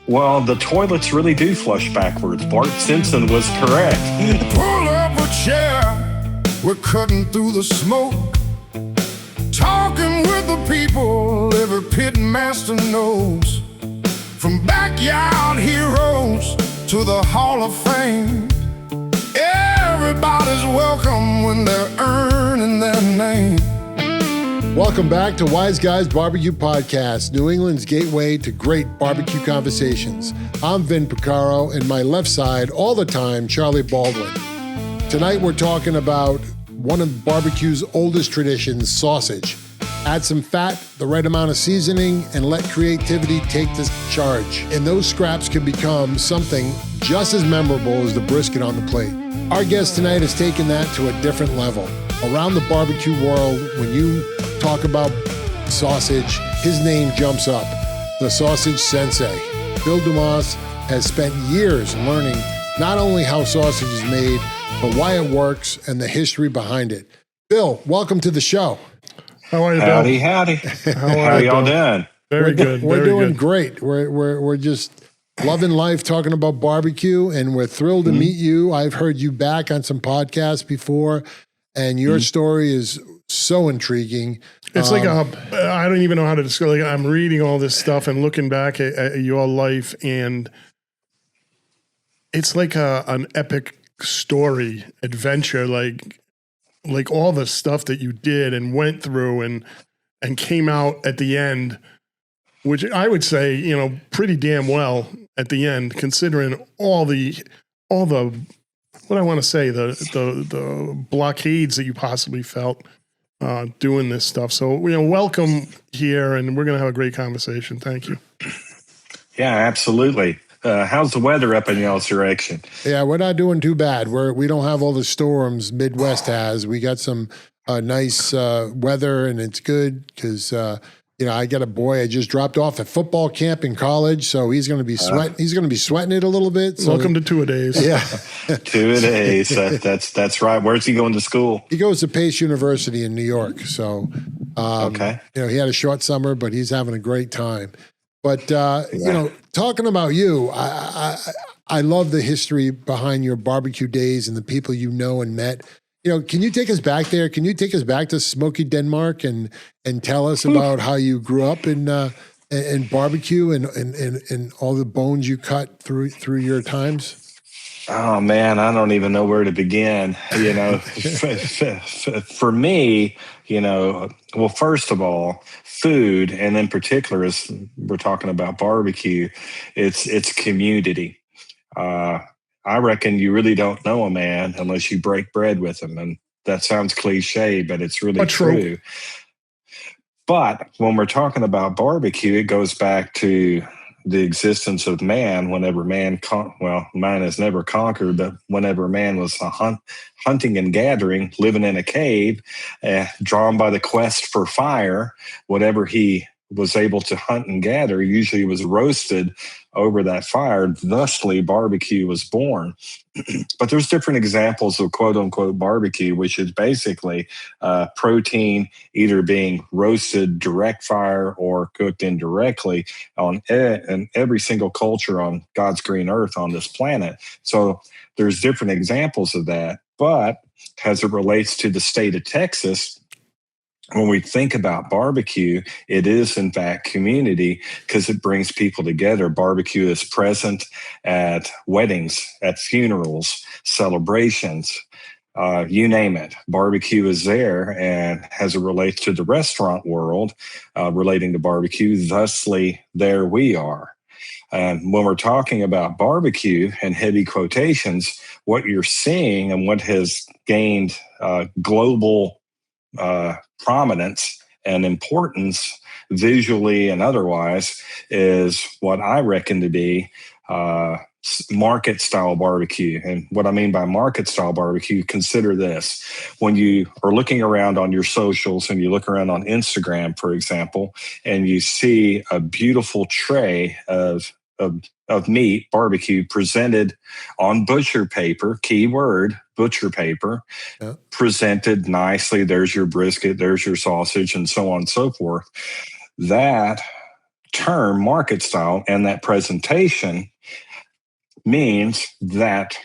Well, the toilets really do flush backwards. Bart Simpson was correct. Pull up a chair, we're cutting through the smoke, talking with the people every pit master knows. From backyard heroes to the Hall of Fame, everybody's welcome when they're earning their name. Welcome back to Wise Guys BBQ Podcast, New England's gateway to great barbecue conversations. I'm Vin Picaro, and my left side all the time, Charlie Baldwin. Tonight we're talking about one of barbecue's oldest traditions, sausage. Add some fat, the right amount of seasoning, and let creativity take the charge. And those scraps can become something just as memorable as the brisket on the plate. Our guest tonight has taken that to a different level. Around the barbecue world, when you talk about sausage, his name jumps up, the Sausage Sensei. Bill Dumas has spent years learning not only how sausage is made, but why it works and the history behind it. Bill, welcome to the show. How are you, Bill? Howdy. How y'all doing? Very good. We're doing great. We're just loving life, talking about barbecue, and we're thrilled to meet you. I've heard you back on some podcasts before, and your story is so intriguing. It's like I don't even know how to describe it. I'm reading all this stuff and looking back at your life, and it's like an epic story, adventure, like all the stuff that you did and went through and came out at the end, which I would say, pretty damn well at the end, considering all the what I want to say, the blockades that you possibly felt doing this stuff. So, welcome here, and we're going to have a great conversation. Thank you. Yeah, absolutely. How's the weather up in y'all's direction? Yeah, we're not doing too bad. We don't have all the storms Midwest has. We got some nice weather, and it's good because I got a boy I just dropped off at football camp in college, so he's going to be sweating. He's going to be sweating it a little bit. So welcome to two-a-days. Yeah, two-a-days. That's right. Where's he going to school? He goes to Pace University in New York. So, okay. He had a short summer, but he's having a great time. But talking about you, I love the history behind your barbecue days and the people you know and met. Can you take us back there? Can you take us back to Smoky, Denmark, and tell us about how you grew up in barbecue and all the bones you cut through your times? Oh man, I don't even know where to begin. For me, well, first of all, food, and in particular, as we're talking about barbecue, it's community. I reckon you really don't know a man unless you break bread with him. And that sounds cliche, but it's really true. But when we're talking about barbecue, it goes back to the existence of man whenever man has never conquered, but whenever man was hunting and gathering, living in a cave, drawn by the quest for fire, whatever he was able to hunt and gather usually was roasted over that fire. Thusly, barbecue was born. But there's different examples of quote unquote barbecue, which is basically protein either being roasted direct fire or cooked indirectly in every single culture on God's green earth on this planet. So there's different examples of that. But as it relates to the state of Texas, when we think about barbecue, it is in fact community because it brings people together. Barbecue is present at weddings, at funerals, celebrations, you name it. Barbecue is there, and as it relates to the restaurant world, relating to barbecue, thusly there we are. And when we're talking about barbecue and heavy quotations, what you're seeing and what has gained global prominence and importance visually and otherwise is what I reckon to be market style barbecue. And what I mean by market style barbecue, consider this. When you are looking around on your socials and you look around on Instagram, for example, and you see a beautiful tray of meat, barbecue, presented on butcher paper, keyword, butcher paper, presented nicely. There's your brisket, there's your sausage, and so on and so forth. That term market style and that presentation means that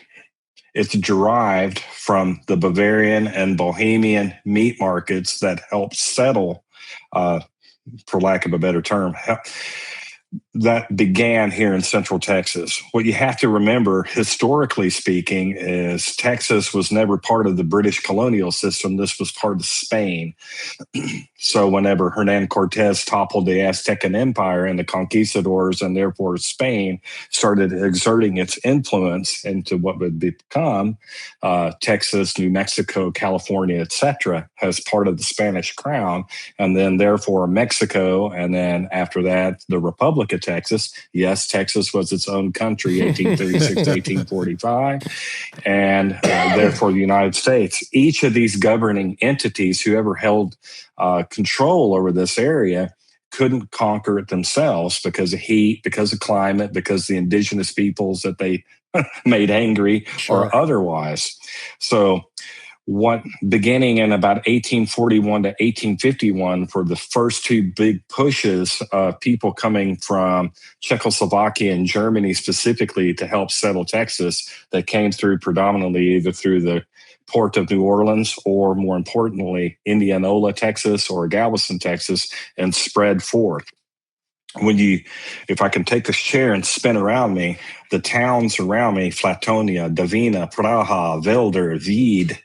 it's derived from the Bavarian and Bohemian meat markets that helped settle, for lack of a better term, that began here in Central Texas. What you have to remember, historically speaking, is Texas was never part of the British colonial system. This was part of Spain. So whenever Hernan Cortez toppled the Aztecan Empire and the conquistadors, and therefore Spain started exerting its influence into what would become Texas, New Mexico, California, etc., as part of the Spanish crown, and then therefore Mexico, and then after that, the Republic of Texas. Yes, Texas was its own country, 1836 to 1845, and therefore the United States. Each of these governing entities, whoever held control over this area, couldn't conquer it themselves because of heat, because of climate, because the indigenous peoples that they made angry or otherwise. So what beginning in about 1841 to 1851 for the first two big pushes of people coming from Czechoslovakia and Germany specifically to help settle Texas, that came through predominantly either through the Port of New Orleans or, more importantly, Indianola, Texas, or Galveston, Texas, and spread forth. If I can take this chair and spin around me, the towns around me, Flatonia, Davina, Praha, Velder, Vied,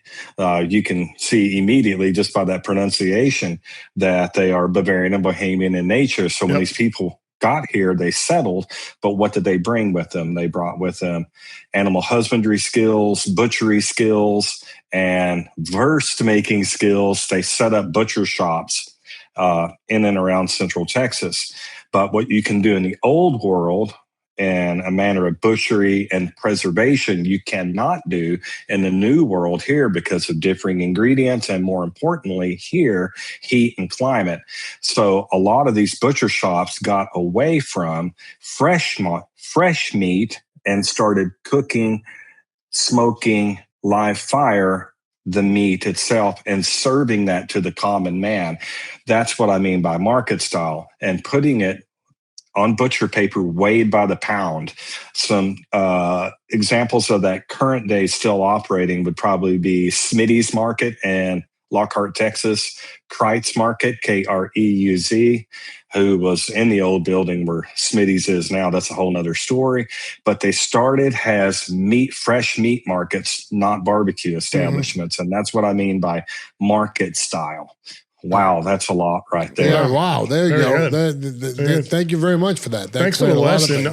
you can see immediately just by that pronunciation that they are Bavarian and Bohemian in nature. So when these people got here, they settled, but what did they bring with them? They brought with them animal husbandry skills, butchery skills, and verst making skills. They set up butcher shops in and around Central Texas. But what you can do in the old world in a manner of butchery and preservation, you cannot do in the new world here because of differing ingredients and, more importantly, here, heat and climate. So a lot of these butcher shops got away from fresh meat and started cooking, smoking, live fire the meat itself and serving that to the common man. That's what I mean by market style, and putting it on butcher paper weighed by the pound. Some examples of that current day still operating would probably be Smitty's Market in Lockhart, Texas, Kreitz Market, Kreuz, who was in the old building where Smitty's is now. That's a whole nother story. But they started as fresh meat markets, not barbecue establishments. Mm-hmm. And that's what I mean by market style. Wow, that's a lot right there. Yeah, wow, there you go. Thank you very much for that. Thanks for the lesson.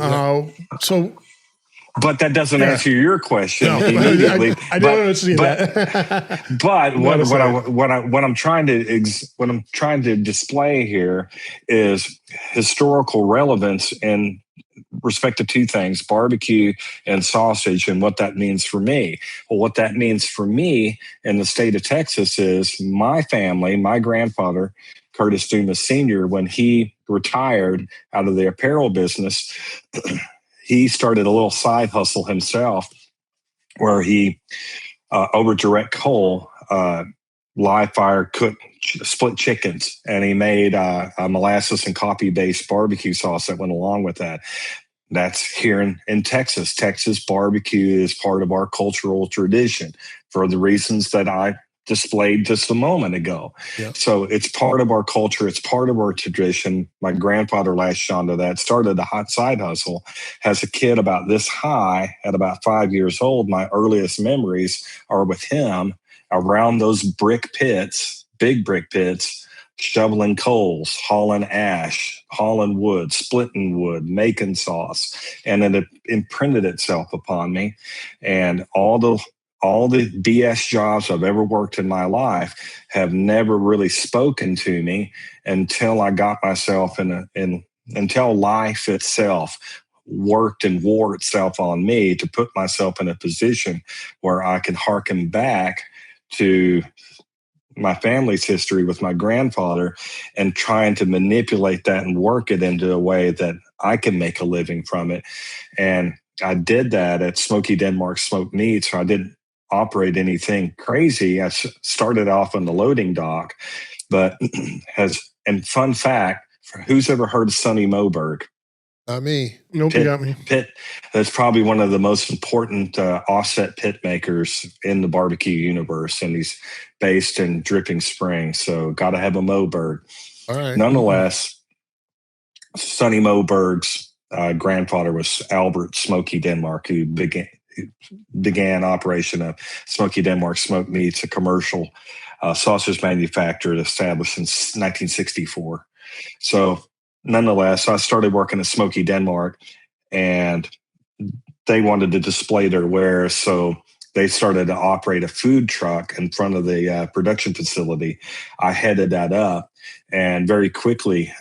But that doesn't answer your question immediately. I don't want to see that. But what I'm trying to display here is historical relevance in respect to two things: barbecue and sausage, and what that means for me. Well, what that means for me in the state of Texas is my family, my grandfather, Curtis Dumas Sr., when he retired out of the apparel business, he started a little side hustle himself where he, over direct coal, live fire cooked split chickens, and he made a molasses and coffee-based barbecue sauce that went along with that. That's here in Texas. Texas barbecue is part of our cultural tradition for the reasons that I displayed just a moment ago. Yep. So it's part of our culture. It's part of our tradition. My grandfather latched onto that, started a hot side hustle. As a kid about this high, at about 5 years old, my earliest memories are with him around those brick pits, big brick pits, shoveling coals, hauling ash, hauling wood, splitting wood, making sauce. And it imprinted itself upon me. And all the BS jobs I've ever worked in my life have never really spoken to me until I got myself until life itself worked and wore itself on me to put myself in a position where I can hearken back to my family's history with my grandfather and trying to manipulate that and work it into a way that I can make a living from it. And I did that at Smoky Denmark Smoked Meats. So I didn't operate anything crazy. I started off on the loading dock, but fun fact, Who's ever heard of Sonny Moberg? Not me. Nope, you got me. Pit. That's probably one of the most important offset pit makers in the barbecue universe, and he's based in Dripping Springs. So got to have a Moberg. All right. Nonetheless, Sonny Moberg's grandfather was Albert Smoky Denmark, who began operation of Smoky Denmark Smoked Meats, a commercial sausage manufacturer established in 1964. So nonetheless, I started working at Smoky Denmark, and they wanted to display their wares. So they started to operate a food truck in front of the production facility. I headed that up and very quickly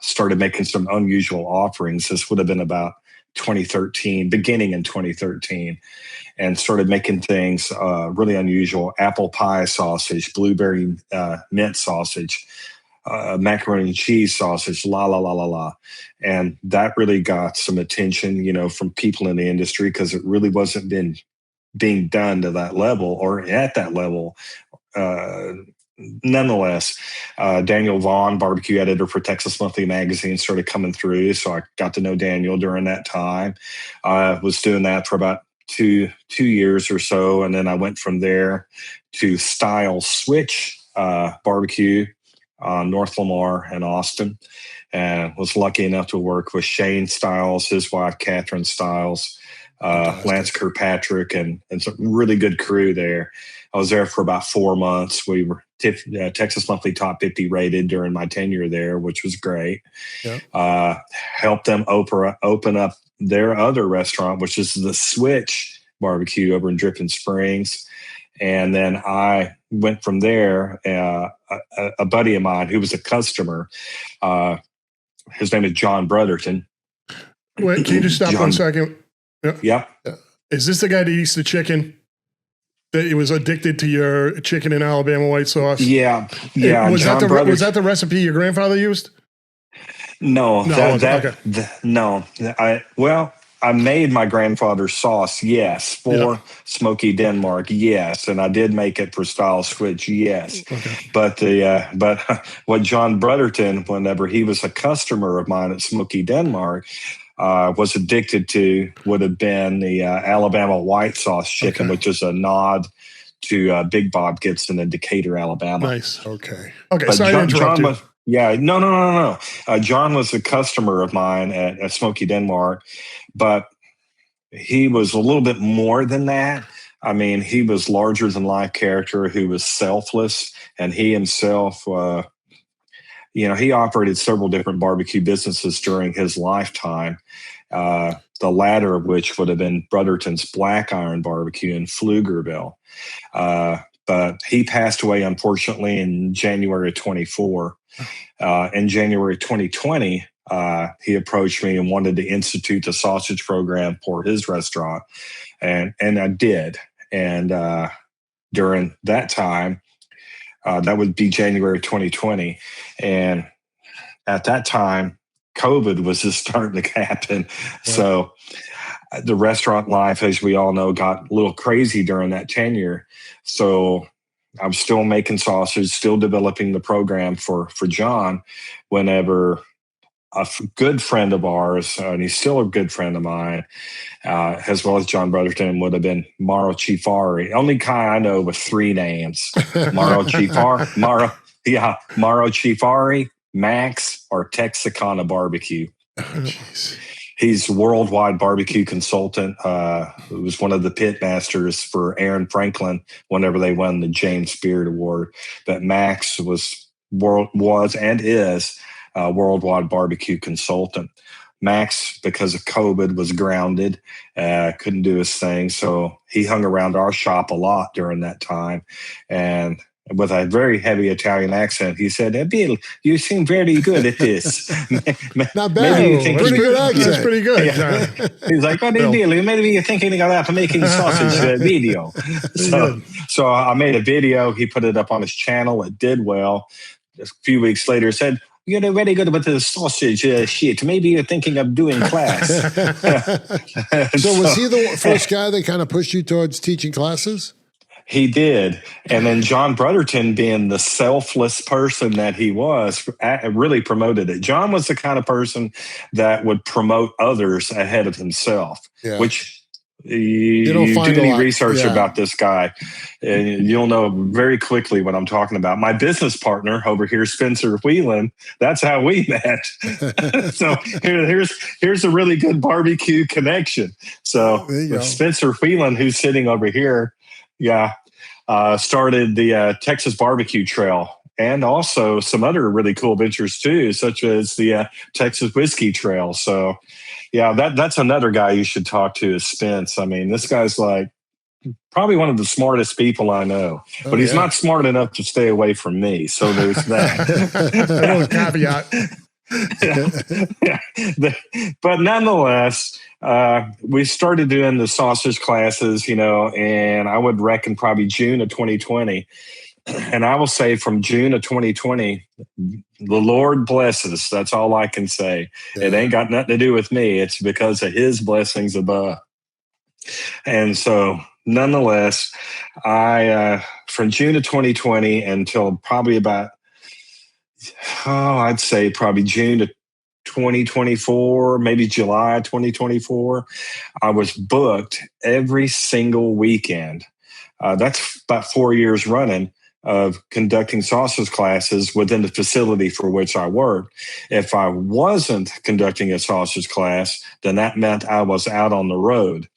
started making some unusual offerings. This would have been about 2013, beginning in 2013, and started making things really unusual: apple pie sausage, blueberry mint sausage, macaroni and cheese sausage, la. And that really got some attention, from people in the industry, because it really wasn't being done to that level or at that level. Nonetheless, Daniel Vaughn, barbecue editor for Texas Monthly Magazine, started coming through. So I got to know Daniel during that time. I was doing that for about two years or so. And then I went from there to Style Switch Barbecue on North Lamar and Austin, and was lucky enough to work with Shane Stiles, his wife, Catherine Stiles, Lance Kirkpatrick, and some really good crew there. I was there for about 4 months. We were Texas Monthly Top 50 rated during my tenure there, which was great. Yeah. Helped them open up their other restaurant, which is the Switch Barbecue over in Dripping Springs. And then I went from there. A buddy of mine who was a customer, his name is John Brotherton. Wait, can you just stop 1 second? Yeah. Is this the guy that eats the chicken? That he was addicted to your chicken and Alabama white sauce? Yeah. Was that the recipe your grandfather used? No. No. I made my grandfather's sauce, yes, for Smoky Denmark, yes, and I did make it for Style Switch, yes. Okay. But what John Brotherton, whenever he was a customer of mine at Smoky Denmark, was addicted to would have been the Alabama white sauce chicken, which is a nod to Big Bob Gibson in Decatur, Alabama. Nice. Okay. But Sorry to interrupt you. No. John was a customer of mine at Smoky Denmark, but he was a little bit more than that. I mean, he was larger than life character who was selfless, and he himself, he operated several different barbecue businesses during his lifetime. The latter of which would have been Brotherton's Black Iron Barbecue in Pflugerville. But he passed away, unfortunately, in January of 24. In January 2020, he approached me and wanted to institute a sausage program for his restaurant. And I did. And during that time, that would be January 2020. And at that time, COVID was just starting to happen. Yeah. So the restaurant life, as we all know, got a little crazy during that tenure. So I was still making sausage, still developing the program for John, whenever a good friend of ours, and he's still a good friend of mine, as well as John Brotherton, would have been Mauro Cifari. Only guy I know with 3 names. Mauro Cifari, Max, or Texarkana Barbecue. He's a worldwide barbecue consultant. He was one of the pit masters for Aaron Franklin whenever they won the James Beard Award. But Max was and is a worldwide barbecue consultant. Max, because of COVID, was grounded, couldn't do his thing. So he hung around our shop a lot during that time. And with a very heavy Italian accent, he said, "Hey, Bill, you seem very good at this." Not bad. Pretty good accent. That's pretty good. Yeah. He's like, "Well, Bill, maybe you're thinking about making sausage video." So I made a video. He put it up on his channel. It did well. A few weeks later, said, "You're very good with the sausage shit. Maybe you're thinking of doing class." So was he the first guy that kind of pushed you towards teaching classes? He did. And then John Brotherton, being the selfless person that he was, really promoted it. John was the kind of person that would promote others ahead of himself, which you do any research about this guy, and you'll know very quickly what I'm talking about. My business partner over here, Spencer Whelan, that's how we met. So here's a really good barbecue connection. So Spencer Whelan, who's sitting over here, started the Texas BBQ Trail, and also some other really cool ventures too, such as the Texas Whiskey Trail. So that's another guy you should talk to, is Spence. I mean, this guy's like probably one of the smartest people I know, but he's not smart enough to stay away from me. So there's that. Caveat. But nonetheless, we started doing the sausage classes, and I would reckon probably June of 2020. And I will say from June of 2020, the Lord blesses. That's all I can say. Yeah. It ain't got nothing to do with me. It's because of his blessings above. And so nonetheless, I, from June of 2020 until probably about, I'd say probably June of 2024, maybe July 2024, I was booked every single weekend. That's about 4 years running of conducting sausage classes within the facility for which I worked. If I wasn't conducting a sausage class, then that meant I was out on the road.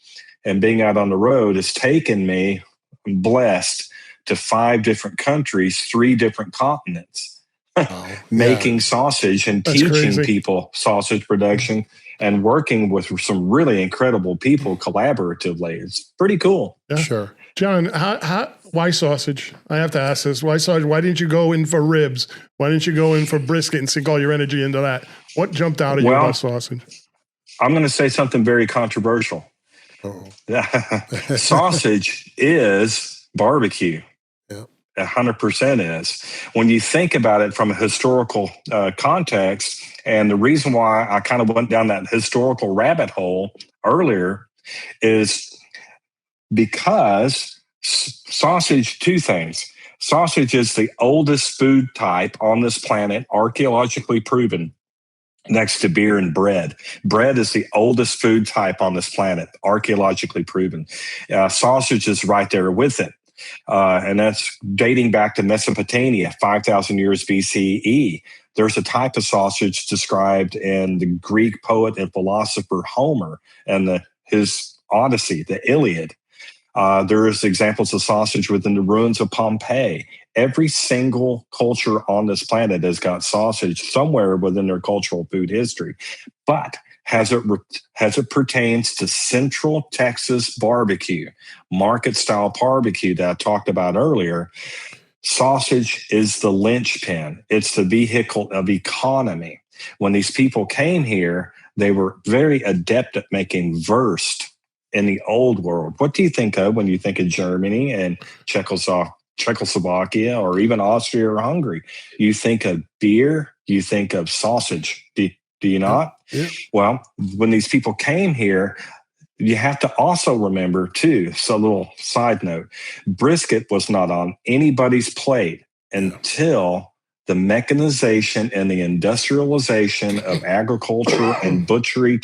And being out on the road has taken me, I'm blessed, to 5 different countries, 3 different continents, making sausage and teaching people sausage production and working with some really incredible people collaboratively. It's pretty cool. Yeah. Sure. John, why sausage? I have to ask this. Why sausage? Why didn't you go in for ribs? Why didn't you go in for brisket and sink all your energy into that? What jumped out at you about sausage? I'm going to say something very controversial. Sausage is barbecue. 100% is. When you think about it from a historical context, and the reason why I kind of went down that historical rabbit hole earlier is because sausage, 2 things. Sausage is the oldest food type on this planet, archaeologically proven, next to beer and bread. Bread is the oldest food type on this planet, archaeologically proven. Sausage is right there with it. And that's dating back to Mesopotamia, 5,000 years BCE. There's a type of sausage described in the Greek poet and philosopher Homer and his Odyssey, the Iliad. There's examples of sausage within the ruins of Pompeii. Every single culture on this planet has got sausage somewhere within their cultural food history. But as it pertains to Central Texas barbecue, market-style barbecue that I talked about earlier, sausage is the linchpin. It's the vehicle of economy. When these people came here, they were very adept at making wurst in the old world. What do you think of when you think of Germany and Czechoslovakia or even Austria or Hungary? You think of beer, you think of sausage. Do you not? Yeah. Well, when these people came here, you have to also remember too, so a little side note, brisket was not on anybody's plate until the mechanization and the industrialization of agriculture and butchery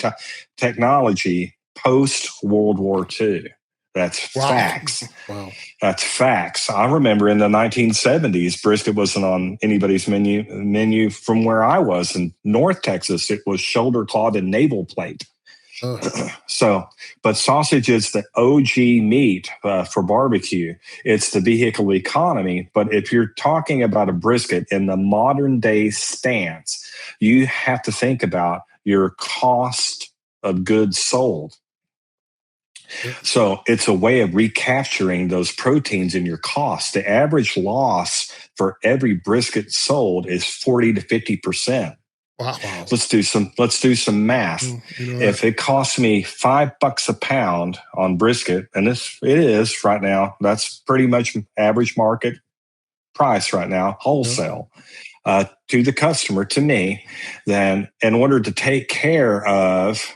technology post-World War II. That's facts. Wow. That's facts. I remember in the 1970s, brisket wasn't on anybody's menu from where I was in North Texas. It was shoulder, clawed, and navel plate. But sausage is the OG meat for barbecue. It's the vehicle economy. But if you're talking about a brisket in the modern day stance, you have to think about your cost of goods sold. So it's a way of recapturing those proteins in your cost. The average loss for every brisket sold is 40 to 50%. Wow. Let's do some math. If it costs me $5 a pound on brisket, and it is right now, that's pretty much average market price right now, wholesale, to the customer, to me, then in order to take care of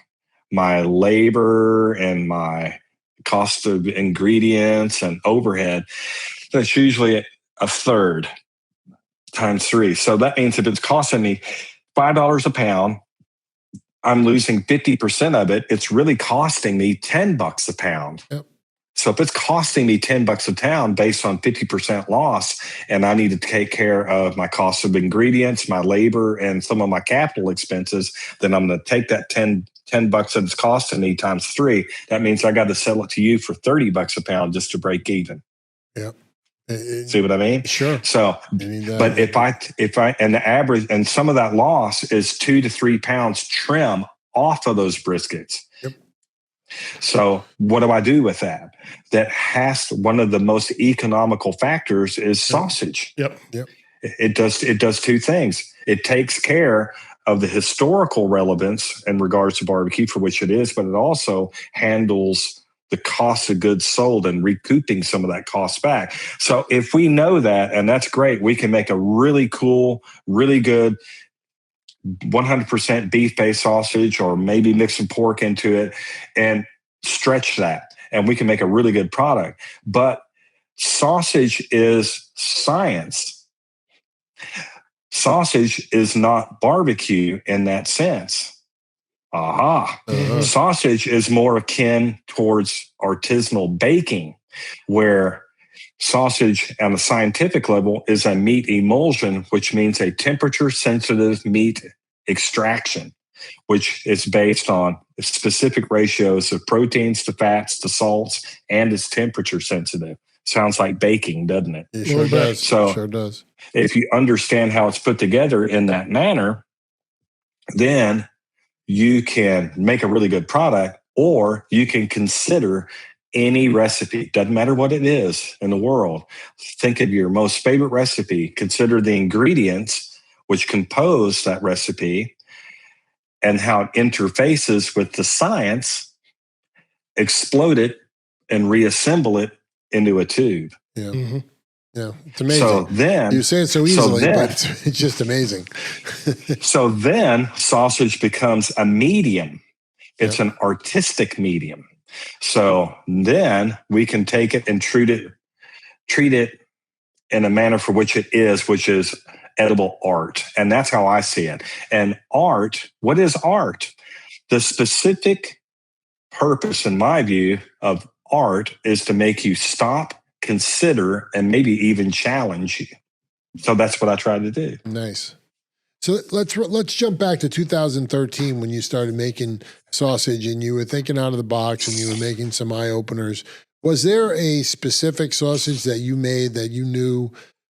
my labor and my cost of ingredients and overhead, that's usually a third times 3. So that means if it's costing me $5 a pound, I'm losing 50% of it. It's really costing me $10 a pound. Yep. So if it's costing me $10 a pound based on 50% loss, and I need to take care of my cost of ingredients, my labor, and some of my capital expenses, then I'm going to take that $10 that it's costing me times 3. That means I got to sell it to you for $30 a pound just to break even. Yep. See what I mean? Sure. So, but if I, and the average, and some of that loss is 2 to 3 pounds trim off of those briskets. Yep. So what do I do with that? That has one of the most economical factors is sausage. Yep. Yep. It does 2 things. It takes care of the historical relevance in regards to barbecue, for which it is, but it also handles the cost of goods sold and recouping some of that cost back. So if we know that, and that's great, we can make a really cool, really good 100% beef-based sausage, or maybe mix some pork into it and stretch that. And we can make a really good product. But sausage is science. Sausage is not barbecue in that sense. Sausage is more akin towards artisanal baking, where sausage on a scientific level is a meat emulsion, which means a temperature-sensitive meat extraction, which is based on specific ratios of proteins to fats to salts, and is temperature sensitive. Sounds like baking, doesn't it? It sure does. So it sure does. If you understand how it's put together in that manner, then you can make a really good product, or you can consider any recipe. Doesn't matter what it is in the world. Think of your most favorite recipe. Consider the ingredients which compose that recipe and how it interfaces with the science, explode it, and reassemble it into a tube. Yeah. Mm-hmm. Yeah, it's amazing. So then, you say it so easily, but it's just amazing. So then sausage becomes a medium. It's an artistic medium. So then we can take it and treat it in a manner for which it is, which is edible art. And that's how I see it. And art, what is art? The specific purpose, in my view, of art is to make you stop, consider, and maybe even challenge you. So that's what I try to do. Nice. So let's jump back to 2013 when you started making sausage and you were thinking out of the box and you were making some eye openers. Was there a specific sausage that you made that you knew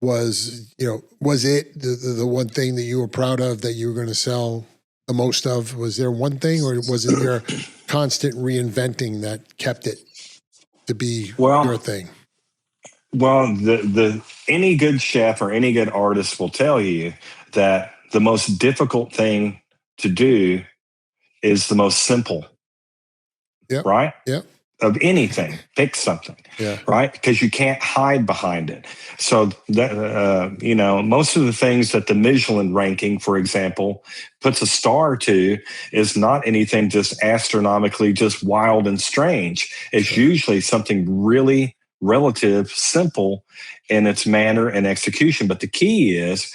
was it the one thing that you were proud of that you were going to sell the most of? Was there one thing, or was it your constant reinventing that kept it to be your thing? Well, the any good chef or any good artist will tell you that the most difficult thing to do is the most simple. Yep. Right? Yep. Of anything, pick something. Yeah. Right? Because you can't hide behind it. So that most of the things that the Michelin ranking, for example, puts a star to is not anything just astronomically just wild and strange. It's usually something really relative, simple in its manner and execution. But the key is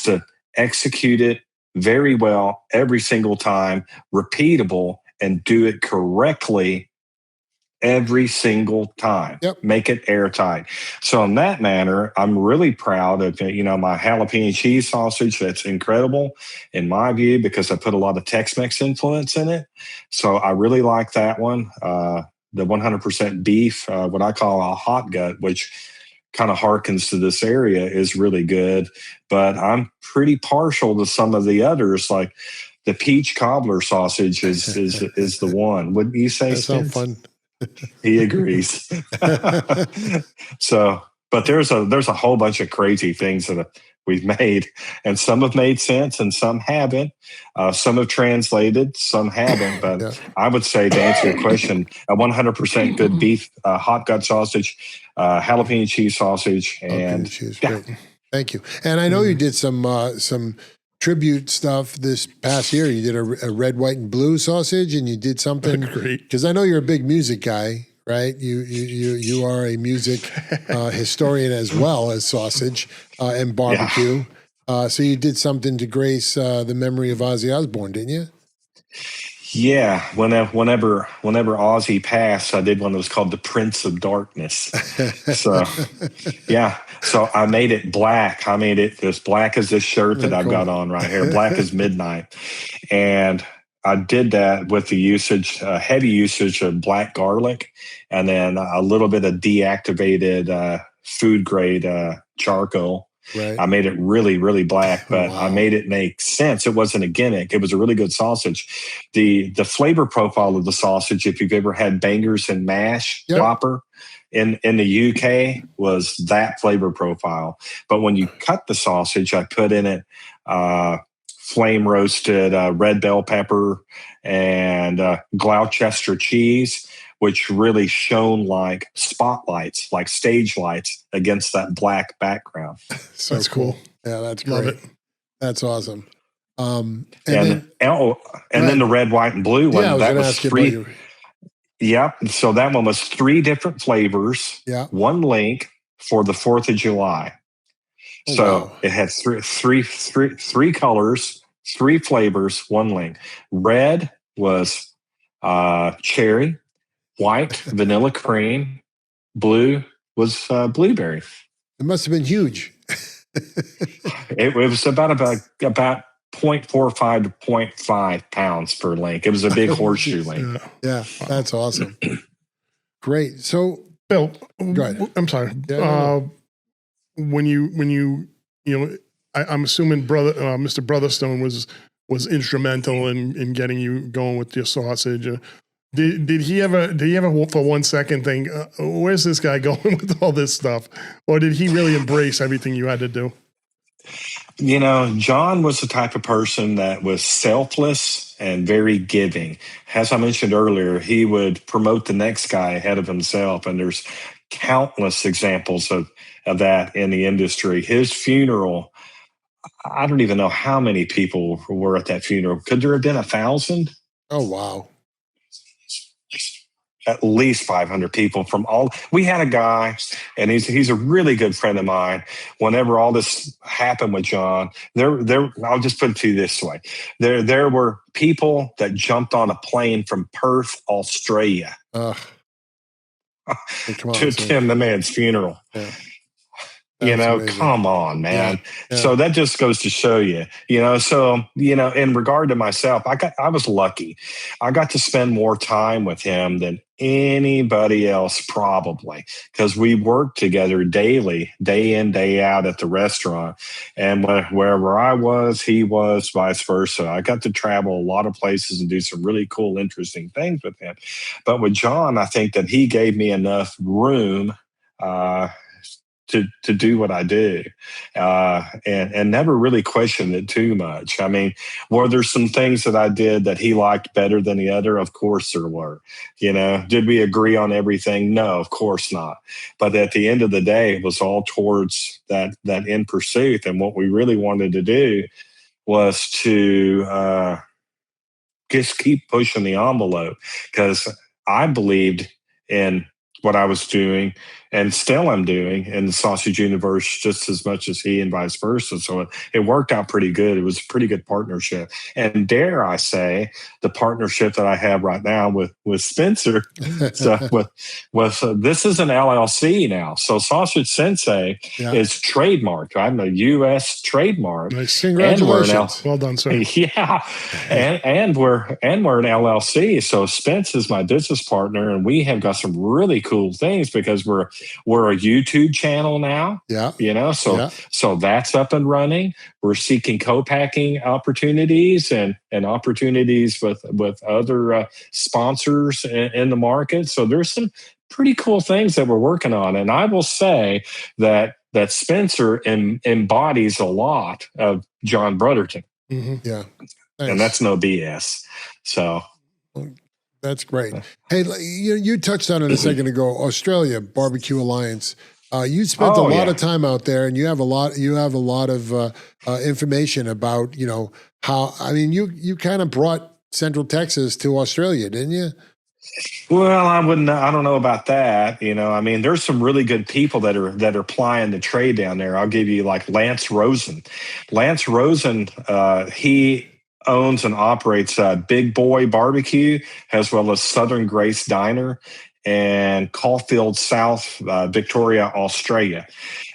to execute it very well every single time, repeatable, and do it correctly every single time. Yep. Make it airtight. So in that manner, I'm really proud of, my jalapeno cheese sausage. That's incredible in my view because I put a lot of Tex-Mex influence in it. So I really like that one. The 100% beef, what I call a hot gut, which kind of harkens to this area, is really good. But I'm pretty partial to some of the others, like the peach cobbler sausage is the one. Wouldn't you say? That sounds fun. He agrees. So, but there's a whole bunch of crazy things that we've made, and some have made sense and some haven't. Some have translated, some haven't. But I would say, to answer your question, a 100% good beef hot gut sausage, jalapeno cheese sausage, and great. Thank you. And I know you did some tribute stuff this past year. You did a red, white, and blue sausage, and you did something great, because I know you're a big music guy, right? You are a music historian as well as sausage and barbecue. Yeah. So you did something to grace the memory of Ozzy Osbourne, didn't you? Yeah, whenever Ozzy passed, I did one that was called the Prince of Darkness. So yeah, so I made it black. I made it as black as this shirt that I've got on right here, black as midnight, and I did that with the heavy usage of black garlic, and then a little bit of deactivated food grade charcoal. Right. I made it really, really black, but I made it make sense. It wasn't a gimmick. It was a really good sausage. The flavor profile of the sausage, if you've ever had Bangers and Mash Whopper in the UK, was that flavor profile. But when you cut the sausage, I put in it flame roasted red bell pepper and Gloucester cheese, which really shone like spotlights, like stage lights against that black background. So that's cool. Yeah, that's great. Love it. That's awesome. And then the red, white, and blue one. Yeah, that was three. Yeah. So that one was 3 different flavors. Yeah. One link for the 4th of July. So it had three colors, 3 flavors, 1 link. Red was cherry. White, vanilla cream. Blue was blueberry. It must have been huge. It was about 0.45 to 0.5 pounds per link. It was a big horseshoe link. Yeah, that's awesome. Great. So, Bill, go ahead. I'm sorry. Yeah, when you I'm assuming Mr. Brotherstone was instrumental in getting you going with your sausage. Did he ever for 1 second think, where's this guy going with all this stuff? Or did he really embrace everything you had to do? John was the type of person that was selfless and very giving. As I mentioned earlier, he would promote the next guy ahead of himself. And there's countless examples of that in the industry. His funeral, I don't even know how many people were at that funeral. Could there have been 1,000? Oh, wow. At least 500 people from all. We had a guy, and he's a really good friend of mine. Whenever all this happened with John, I'll just put it to you this way: there were people that jumped on a plane from Perth, Australia, to attend the man's funeral. Yeah. Come on, man. Yeah. So that just goes to show you, in regard to myself, I was lucky. I got to spend more time with him than anybody else probably, because we worked together daily, day in, day out at the restaurant. And wherever I was, he was, vice versa. I got to travel a lot of places and do some really cool, interesting things with him. But with John, I think that he gave me enough room to do what I do, and never really questioned it too much. I mean, were there some things that I did that he liked better than the other? Of course there were. Did we agree on everything? No, of course not. But at the end of the day, it was all towards that end pursuit. And what we really wanted to do was to just keep pushing the envelope, because I believed in what I was doing and still am doing in the sausage universe just as much as he, and vice versa. So it worked out pretty good. It was a pretty good partnership. And dare I say, the partnership that I have right now with Spencer, so with this is an LLC now. So Sausage Sensei is trademarked. I'm a U.S. trademark. Nice. Congratulations. Well done, sir. Yeah. And we're an LLC. So Spence is my business partner, and we have got some really cool things because we're a YouTube channel now. Yeah. So that's up and running. We're seeking co-packing opportunities and opportunities with other sponsors in the market. So there's some pretty cool things that we're working on. And I will say that Spencer embodies a lot of John Brotherton. Mm-hmm. Yeah. Nice. And that's no BS. So that's great. Hey, you touched on it a second ago. Australia Barbecue Alliance. You spent a lot of time out there, and you have a lot of information about how. I mean, you kind of brought Central Texas to Australia, didn't you? Well, I don't know about that. I mean, there's some really good people that are plying the trade down there. I'll give you like Lance Rosen. Lance Rosen, he owns and operates Big Boy Barbecue as well as Southern Grace Diner and Caulfield South, Victoria, Australia.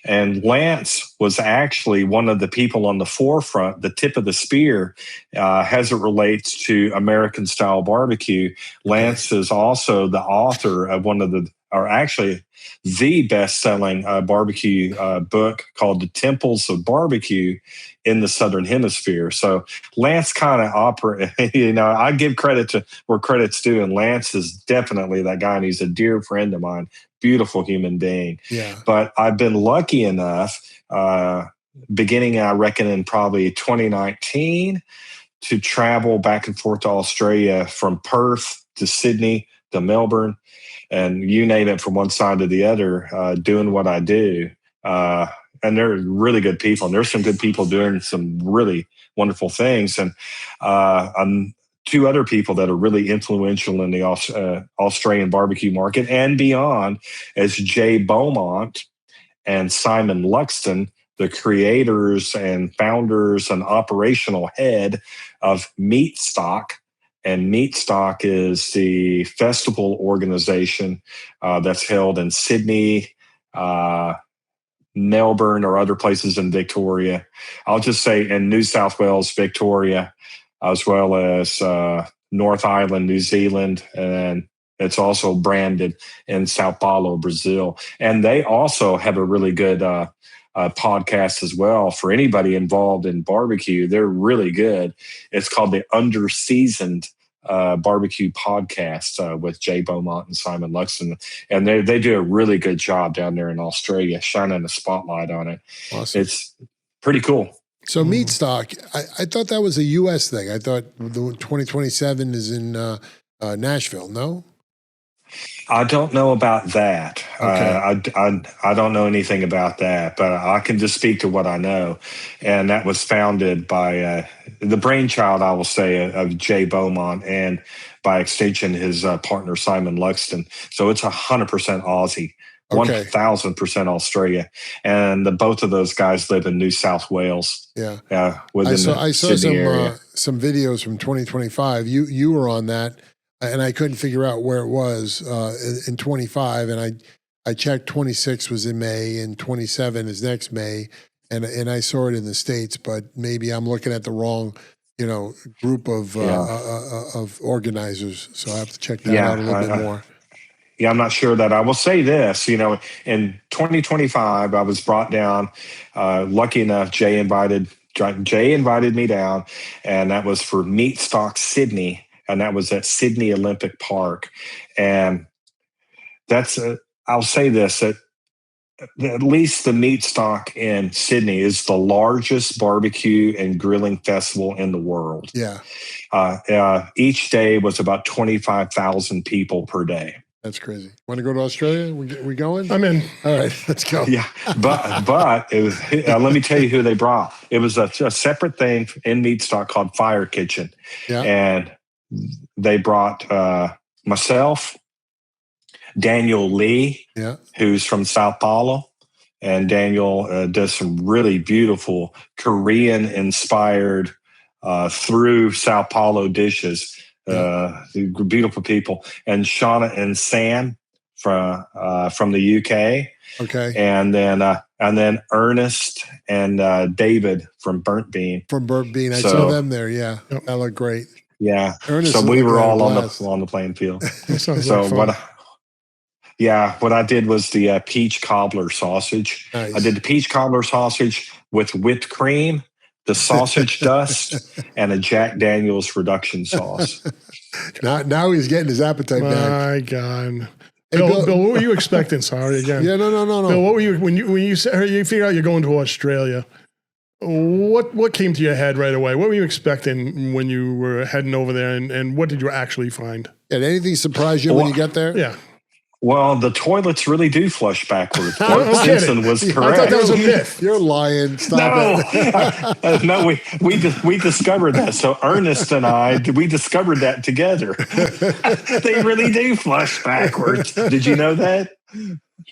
And Lance was actually one of the people on the forefront, the tip of the spear, as it relates to American style barbecue. Lance is also the author of the best-selling barbecue book called The Temples of Barbecue in the Southern Hemisphere. So Lance kind of I give credit to where credit's due, and Lance is definitely that guy, and he's a dear friend of mine, beautiful human being. Yeah. But I've been lucky enough, beginning, I reckon, in probably 2019, to travel back and forth to Australia from Perth to Sydney to Melbourne, and you name it, from one side to the other, doing what I do. And they're really good people, and there's some good people doing some really wonderful things. And two other people that are really influential in the Australian barbecue market and beyond is Jay Beaumont and Simon Luxton, the creators and founders and operational head of Meat Stock. And Meat Stock is the festival organization that's held in Sydney, Melbourne, or other places in Victoria. I'll just say in New South Wales, Victoria, as well as North Island, New Zealand, and it's also branded in Sao Paulo, Brazil. And they also have a really good podcast as well for anybody involved in barbecue. They're really good. It's called the Underseasoned Barbecue Podcast with Jay Beaumont and Simon Luxton. And they do a really good job down there in Australia, shining a spotlight on it. Awesome. It's pretty cool. So Meat Stock, I thought that was a U.S. thing. I thought the 2027 is in Nashville, no? I don't know about that. Okay. I don't know anything about that, but I can just speak to what I know. And that was founded by the brainchild, I will say, of Jay Beaumont, and by extension, his partner, Simon Luxton. So it's 100% Aussie. Okay. 1,000% Australia, and both of those guys live in New South Wales. Yeah, I saw some videos from 2025. You were on that, and I couldn't figure out where it was in 25. And I checked 26 was in May, and 27 is next May, and I saw it in the States. But maybe I'm looking at the wrong group of organizers. So I have to check that out a little bit more. Yeah, I'm not sure that. I will say this, in 2025, I was brought down, lucky enough, Jay invited me down, and that was for Meat Stock Sydney, and that was at Sydney Olympic Park. And I'll say this, that at least the Meat Stock in Sydney is the largest barbecue and grilling festival in the world. Yeah. Each day was about 25,000 people per day. That's crazy. Want to go to Australia? We going? I'm in. All right, let's go. Yeah, but it was, let me tell you who they brought. It was a separate thing in Meat Stock called Fire Kitchen. Yeah. And they brought myself, Daniel Lee, who's from Sao Paulo. And Daniel does some really beautiful Korean-inspired through Sao Paulo dishes. Beautiful people, and Shauna and Sam from the UK. Okay, and then Ernest and David from Burnt Bean. I saw them there. Yeah, that looked great. Yeah, Ernest, so we were all on the playing field. So what I did was the peach cobbler sausage. Nice. I did the peach cobbler sausage with whipped cream, the sausage dust, and a Jack Daniel's reduction sauce. Now he's getting his appetite back. My God. Hey, Bill, what were you expecting? Sorry again. Yeah, no. Bill, what were you when you figure out you're going to Australia? What came to your head right away? What were you expecting when you were heading over there, and what did you actually find? Did anything surprise you when you got there? Yeah. Well, the toilets really do flush backwards. Bart I'm Simpson kidding. was I correct. thought that was a myth. You're lying. Stop it. No, we discovered that. So Ernest and we discovered that together. They really do flush backwards. Did you know that?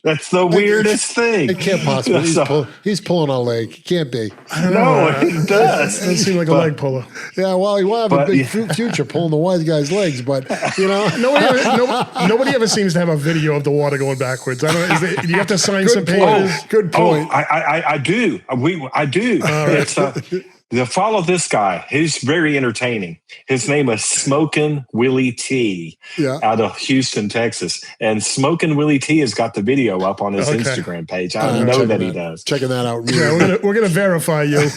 That's the weirdest thing. It can't possibly. He's pulling a leg. It can't be. No, it does. It seemed like a leg puller. Yeah, well, he will have a big future pulling the wise guy's legs, but Nobody ever seems to have a video of the water going backwards. I don't. Do you have to sign some papers? Good point. I do. I do. It's follow this guy. He's very entertaining. His name is Smokin' Willie T. Out of Houston, Texas. And Smokin' Willie T has got the video up on his Instagram page. I know that he does. Checking that out. Yeah, we're gonna verify you.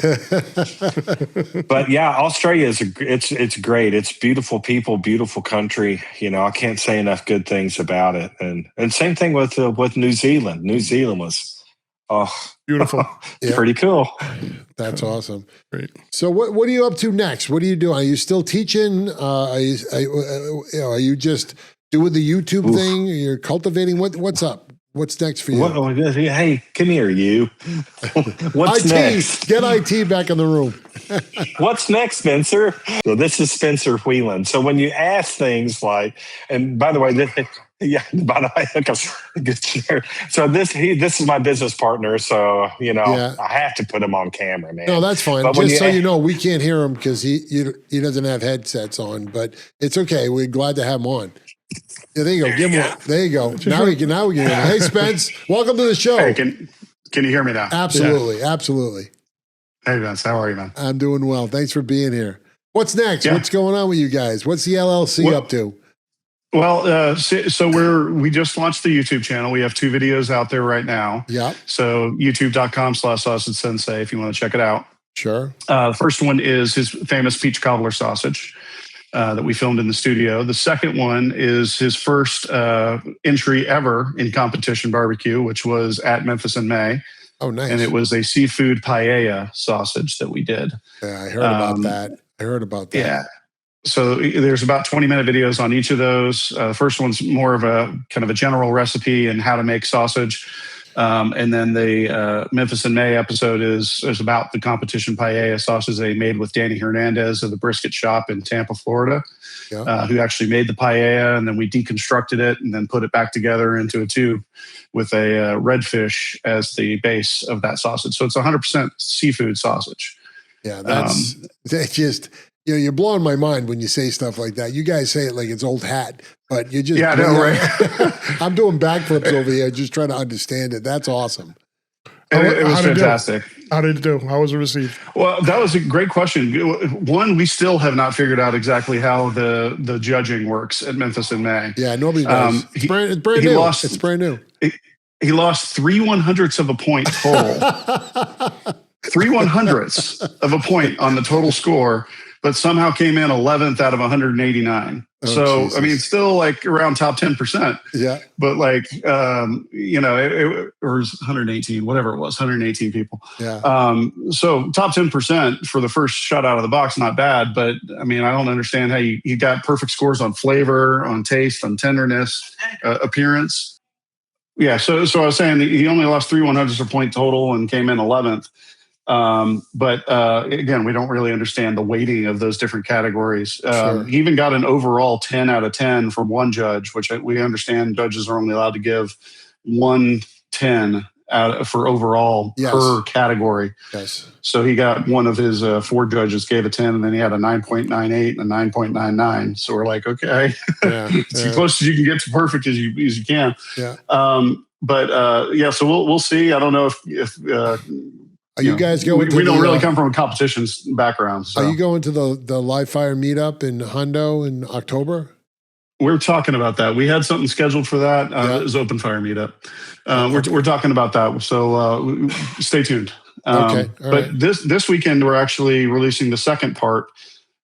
But yeah, Australia is it's great. It's beautiful people, beautiful country. I can't say enough good things about it. And same thing with New Zealand. New Zealand was beautiful. Pretty cool. That's awesome. Great. So what are you up to next? What are you doing? Are you still teaching? Are you just doing the YouTube thing? You're cultivating? What's up? What's next for you? Hey, come here, you. What's next? Get IT back in the room. What's next, Spencer? So this is Spencer Whelan. So when you ask things like, and by the way, so this is my business partner. So I have to put him on camera, man. No, that's fine. But just so you know, we can't hear him because he doesn't have headsets on. But it's okay. We're glad to have him on. Yeah, there you go. Give him one. There you go. Now we can hear him. Hey, Spence, welcome to the show. Hey, can you hear me now? Absolutely, absolutely. Hey, Vince, how are you, man? I'm doing well. Thanks for being here. What's next? What's going on with you guys? What's the LLC up to? Well, so we just launched the YouTube channel. We have 2 videos out there right now. Yeah. So youtube.com/Sausage Sensei if you want to check it out. Sure. The first one is his famous peach cobbler sausage that we filmed in the studio. The second one is his first entry ever in competition barbecue, which was at Memphis in May. Oh, nice. And it was a seafood paella sausage that we did. Yeah, I heard about that. Yeah. So there's about 20-minute videos on each of those. The first one's more of a kind of a general recipe and how to make sausage. And then the Memphis in May episode is about the competition paella sausage they made with Danny Hernandez of the Brisket Shop in Tampa, Florida, who actually made the paella. And then we deconstructed it and then put it back together into a tube with a redfish as the base of that sausage. So it's 100% seafood sausage. Yeah, that's just... you're blowing my mind when you say stuff like that. You guys say it like it's old hat, but you just... Yeah, I know, right? I'm doing backflips over here just trying to understand it. That's awesome. It was fantastic. How did it do? How was it received? Well, that was a great question. One, we still have not figured out exactly how the judging works at Memphis in May. Yeah, nobody knows. It's brand new. It's brand new. He lost 3/100ths of a point total. 3/100ths of a point on the total score, but somehow came in 11th out of 189. So, Jesus. I mean, still like around top 10%. Yeah. But like, it was 118, whatever it was, 118 people. Yeah. So top 10% for the first shot out of the box, not bad. But I mean, I don't understand how you got perfect scores on flavor, on taste, on tenderness, appearance. Yeah. So I was saying he only lost 3/100ths of a point total and came in 11th. But again, we don't really understand the weighting of those different categories. Sure. He even got an overall 10 out of 10 from one judge, which we understand judges are only allowed to give 110 for overall per category. Yes. So he got one of his 4 judges gave a 10, and then he had a 9.98 and a 9.99. So we're like, okay, it's as close as you can get to perfect as you can. Yeah. So we'll see. I don't know if are you guys going to we don't really come from a competitions background. So. Are you going to the live fire meetup in Hondo in October? We're talking about that. We had something scheduled for that. It was open fire meetup. We're talking about that. So stay tuned. Okay. But this weekend, we're actually releasing the second part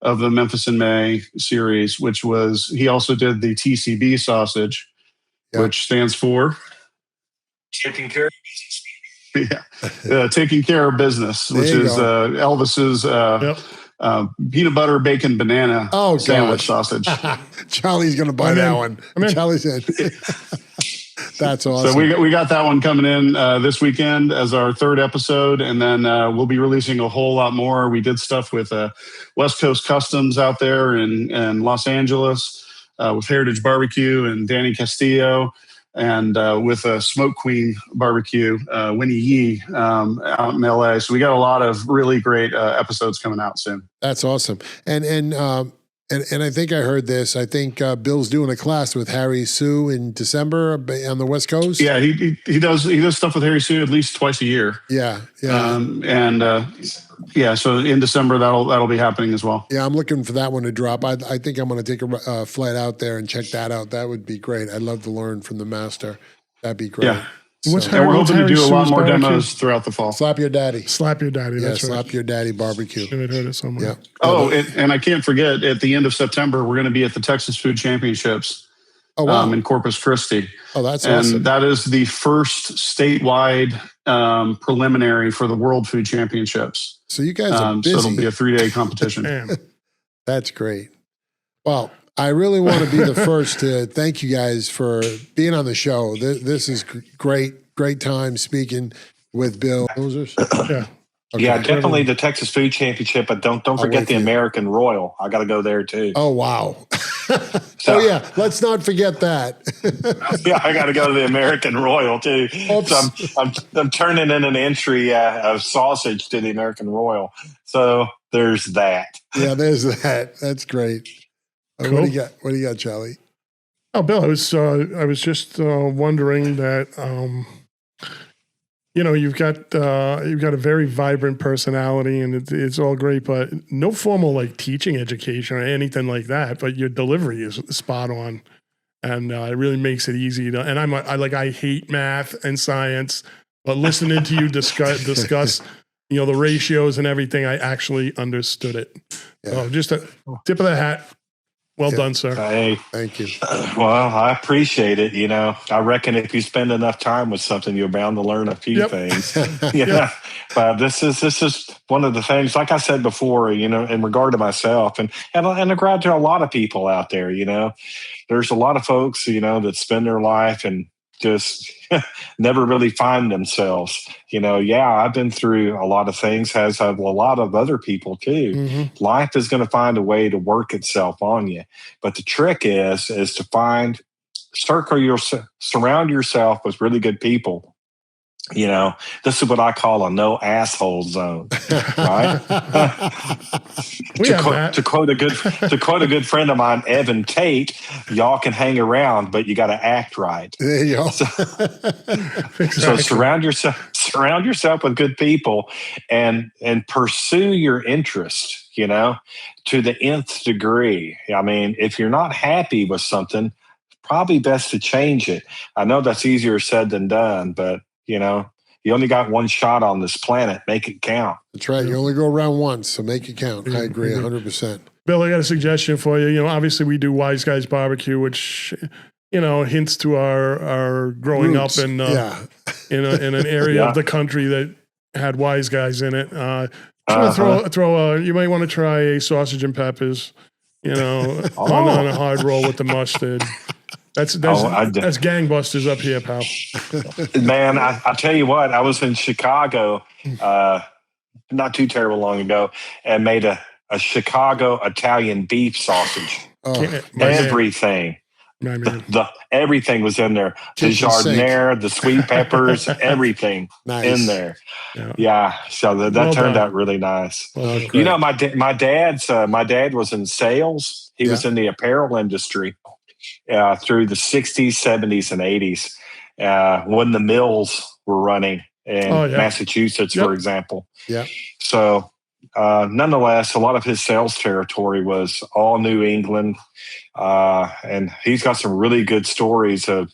of the Memphis in May series, which was, he also did the TCB sausage, which stands for Taking care of taking care of business, which is Elvis's peanut butter bacon banana sandwich sausage. Charlie's going to buy that one. Charlie said. That's awesome. So we got that one coming in this weekend as our third episode, and then we'll be releasing a whole lot more. We did stuff with West Coast Customs out there in Los Angeles with Heritage Barbecue and Danny Castillo, and with Smoke Queen Barbecue, Winnie Yee out in LA. So we got a lot of really great episodes coming out soon. That's awesome. And I think I heard this. I think Bill's doing a class with Harry Sue in December on the West Coast. Yeah, he does stuff with Harry Sue at least twice a year. Yeah. So in December that'll be happening as well. Yeah, I'm looking for that one to drop. I think I'm going to take a flight out there and check that out. That would be great. I'd love to learn from the master. That'd be great. Yeah. So, And we're hoping to do a lot more demos throughout the fall. Slap Your Daddy. Slap Your Daddy. Yeah, That's right. Slap Your Daddy barbecue. I heard it somewhere. Yeah. Oh, and I can't forget, at the end of September, we're going to be at the Texas Food Championships in Corpus Christi. Oh, that's and awesome. That is the first statewide preliminary for the World Food Championships. So you guys are busy. So it'll be a 3-day competition. Damn. That's great. Well, I really want to be the first to thank you guys for being on the show. This is great time speaking with Bill. Yeah. Okay. Yeah, definitely the Texas Food Championship, but don't forget the American Royal. I got to go there too. Oh, wow. Oh, yeah. Let's not forget that. Yeah, I got to go to the American Royal too. So I'm turning in an entry of sausage to the American Royal. So there's that. Yeah, there's that. That's great. Cool. What do you got, Charlie? Oh, Bill, I was just wondering that you've got a very vibrant personality, and it's all great, but no formal like teaching education or anything like that. But your delivery is spot on, and it really makes it easy to. And I hate math and science, but listening to you discuss the ratios and everything, I actually understood it. Yeah. So just a tip of the hat. Well done, sir. Hey, thank you. Well, I appreciate it. I reckon if you spend enough time with something, you're bound to learn a few things. Yeah. But this is one of the things, like I said before, in regard to myself and in regard to a lot of people out there, there's a lot of folks, that spend their life and just never really find themselves. I've been through a lot of things, as have a lot of other people too. Mm-hmm. Life is going to find a way to work itself on you. But the trick is to surround yourself with really good people. This is what I call a no asshole zone, right? to quote a good friend of mine, Evan Tate, y'all can hang around, but you got to act right. There you go. So surround yourself with good people and pursue your interest, to the nth degree. I mean, if you're not happy with something, probably best to change it. I know that's easier said than done, but you only got one shot on this planet. Make it count. That's right. You only go around once, so make it count. I agree 100%. Bill, I got a suggestion for you. Obviously we do Wise Guys BBQ, which, hints to our growing Roots. Up in an area of the country that had Wise Guys in it. You might want to try a sausage and peppers, on a hard roll with the mustard. That's gangbusters up here, pal. Man, I tell you what, I was in Chicago not too terrible long ago and made a Chicago Italian beef sausage. Oh, everything. Everything was in there. The jardiniere, the sweet peppers, everything in there. Yeah. So that turned out really nice. Well, my dad was in sales. He was in the apparel industry. Through the 60s, 70s, and 80s, when the mills were running in Massachusetts, for example. Yeah. So, nonetheless, a lot of his sales territory was all New England, and he's got some really good stories of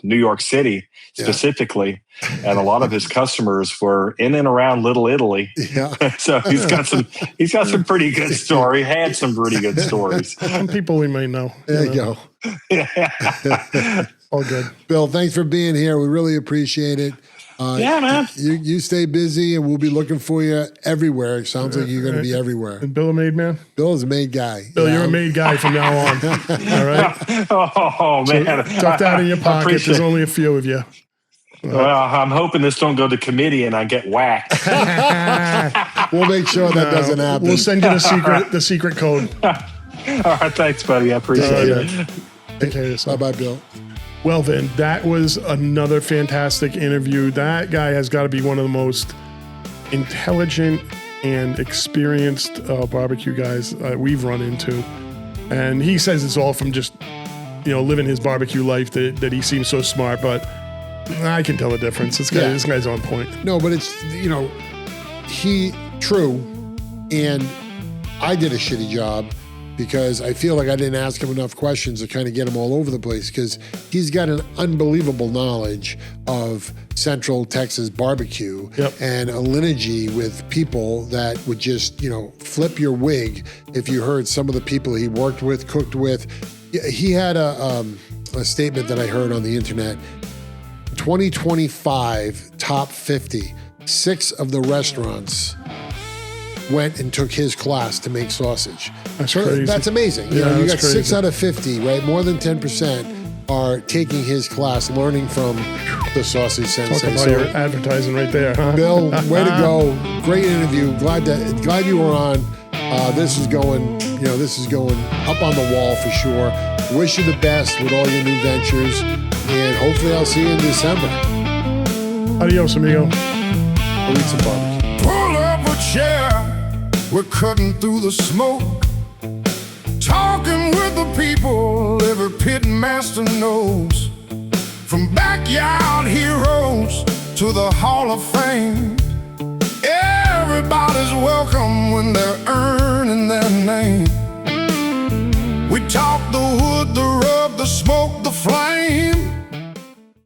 New York City specifically, and a lot of his customers were in and around Little Italy. Yeah. So he's got some pretty good story. Had some pretty good stories. Some people we may know. There you go. All good. Bill, thanks for being here. We really appreciate it. Yeah, man. You stay busy, and we'll be looking for you everywhere. It sounds like you're going to be everywhere. And Bill a made man? Bill is a made guy. Bill, you're a made guy from now on. All right? Oh, man. So, tuck that in your pocket. There's only a few of you. Well, I'm hoping this don't go to committee and I get whacked. We'll make sure that doesn't happen. We'll send you the secret code. All right, thanks, buddy. I appreciate it. Take care of yourself. Bye-bye, Bill. Well, Vin, that was another fantastic interview. That guy has got to be one of the most intelligent and experienced barbecue guys we've run into. And he says it's all from just, living his barbecue life that he seems so smart, but I can tell the difference. This guy's on point. No, but it's, true. And I did a shitty job because I feel like I didn't ask him enough questions to kind of get him all over the place, because he's got an unbelievable knowledge of Central Texas barbecue and a lineage with people that would just, flip your wig if you heard some of the people he worked with, cooked with. He had a statement that I heard on the internet. 2025 top 50, 6 of the restaurants went and took his class to make sausage. That's crazy. That's amazing. You got crazy. 6 out of 50, right? More than 10% are taking his class, learning from the Sausage Sensei. Talk about your advertising right there, huh? Bill, way to go! Great interview. Glad you were on. This is going up on the wall for sure. Wish you the best with all your new ventures, and hopefully I'll see you in December. Adios, amigo. Go eat some barbecue. Pull up a chair, we're cutting through the smoke, talking with the people every pit master knows, from backyard heroes to the Hall of Fame. Everybody's welcome when they're